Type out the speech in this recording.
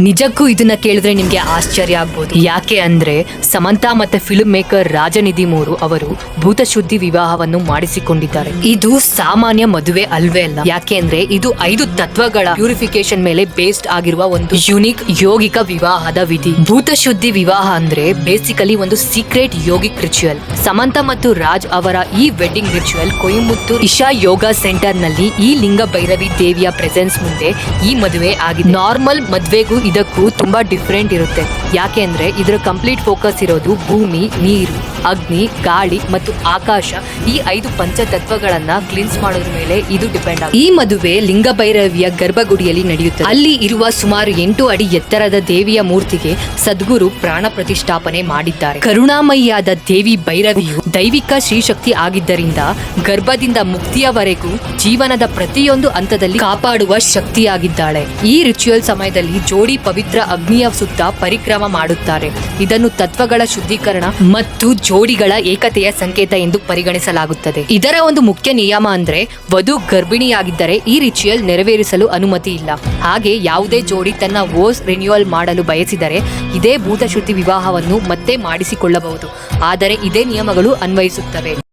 ನಿಜಕ್ಕೂ ಇದನ್ನ ಕೇಳಿದ್ರೆ ನಿಮ್ಗೆ ಆಶ್ಚರ್ಯ ಆಗ್ಬೋದು. ಯಾಕೆ ಅಂದ್ರೆ ಸಮಂತಾ ಮತ್ತೆ ಫಿಲ್ಮ್ ಮೇಕರ್ ರಾಜನಿಧಿ ಮೂರು ಅವರು ಭೂತಶುದ್ಧಿ ವಿವಾಹವನ್ನು ಮಾಡಿಸಿಕೊಂಡಿದ್ದಾರೆ. ಇದು ಸಾಮಾನ್ಯ ಮದುವೆ ಅಲ್ವೇ ಅಲ್ಲ. ಯಾಕೆ ಅಂದ್ರೆ ಇದು 5 ತತ್ವಗಳ ಪ್ಯೂರಿಫಿಕೇಶನ್ ಮೇಲೆ ಬೇಸ್ಡ್ ಆಗಿರುವ ಒಂದು ಯುನಿಕ್ ಯೋಗಿಕ ವಿವಾಹದ ವಿಧಿ. ಭೂತಶುದ್ಧಿ ವಿವಾಹ ಅಂದ್ರೆ ಬೇಸಿಕಲಿ ಒಂದು ಸೀಕ್ರೆಟ್ ಯೋಗಿಕ್ ರಿಚುವಲ್. ಸಮಂತಾ ಮತ್ತು ರಾಜ್ ಅವರ ಈ ವೆಡ್ಡಿಂಗ್ ರಿಚುವಲ್ ಕೊಯಮತ್ತೂರ್ ಇಶಾ ಯೋಗ ಸೆಂಟರ್ ನಲ್ಲಿ ಈ ಲಿಂಗ ಭೈರವಿ ದೇವಿಯ ಪ್ರೆಸೆನ್ಸ್ ಮುಂದೆ ಈ ಮದುವೆ ಆಗಿದೆ. ನಾರ್ಮಲ್ ಮದುವೆಗೂ ಇದಕ್ಕೂ ತುಂಬಾ ಡಿಫ್ರೆಂಟ್ ಇರುತ್ತೆ. ಯಾಕೆ ಅಂದ್ರೆ ಇದರ ಕಂಪ್ಲೀಟ್ ಫೋಕಸ್ ಇರೋದು ಭೂಮಿ, ನೀರು, ಅಗ್ನಿ, ಗಾಳಿ ಮತ್ತು ಆಕಾಶ, ಈ 5 ಪಂಚತತ್ವಗಳನ್ನ ಕ್ಲಿನ್ಸ್ ಮಾಡೋದ್ರ ಮೇಲೆ ಇದು ಡಿಪೆಂಡ್ ಆಗುತ್ತೆ. ಈ ಮದುವೆ ಲಿಂಗ ಭೈರವಿಯ ಗರ್ಭಗುಡಿಯಲ್ಲಿ ನಡೆಯುತ್ತದೆ. ಅಲ್ಲಿ ಇರುವ ಸುಮಾರು 8 ಅಡಿ ಎತ್ತರದ ದೇವಿಯ ಮೂರ್ತಿಗೆ ಸದ್ಗುರು ಪ್ರಾಣ ಪ್ರತಿಷ್ಠಾಪನೆ ಮಾಡಿದ್ದಾರೆ. ಕರುಣಾಮಯಿಯಾದ ದೇವಿ ಭೈರವಿಯು ದೈವಿಕ ಶ್ರೀಶಕ್ತಿ ಆಗಿದ್ದರಿಂದ ಗರ್ಭದಿಂದ ಮುಕ್ತಿಯವರೆಗೂ ಜೀವನದ ಪ್ರತಿಯೊಂದು ಹಂತದಲ್ಲಿ ಕಾಪಾಡುವ ಶಕ್ತಿಯಾಗಿದ್ದಾಳೆ. ಈ ರಿಚುವಲ್ ಸಮಯದಲ್ಲಿ ಜೋಡಿ ಪವಿತ್ರ ಅಗ್ನಿಯ ಸುತ್ತ ಪರಿಕ್ರಮ ಮಾಡುತ್ತಾರೆ. ಇದನ್ನು ತತ್ವಗಳ ಶುದ್ಧೀಕರಣ ಮತ್ತು ಜೋಡಿಗಳ ಏಕತೆಯ ಸಂಕೇತ ಎಂದು ಪರಿಗಣಿಸಲಾಗುತ್ತದೆ. ಇದರ ಒಂದು ಮುಖ್ಯ ನಿಯಮ ಅಂದ್ರೆ ವಧು ಗರ್ಭಿಣಿಯಾಗಿದ್ದರೆ ಈ ರಿಚುವಲ್ ನೆರವೇರಿಸಲು ಅನುಮತಿ ಇಲ್ಲ. ಹಾಗೆ ಯಾವುದೇ ಜೋಡಿ ತನ್ನ ವೋಸ್ ರಿನ್ಯೂವಲ್ ಮಾಡಲು ಬಯಸಿದರೆ ಇದೇ ಭೂತಶುದ್ಧಿ ವಿವಾಹವನ್ನು ಮತ್ತೆ ಮಾಡಿಸಿಕೊಳ್ಳಬಹುದು. ಆದರೆ ಇದೇ ನಿಯಮಗಳು ಅನ್ವಯಿಸುತ್ತವೆ.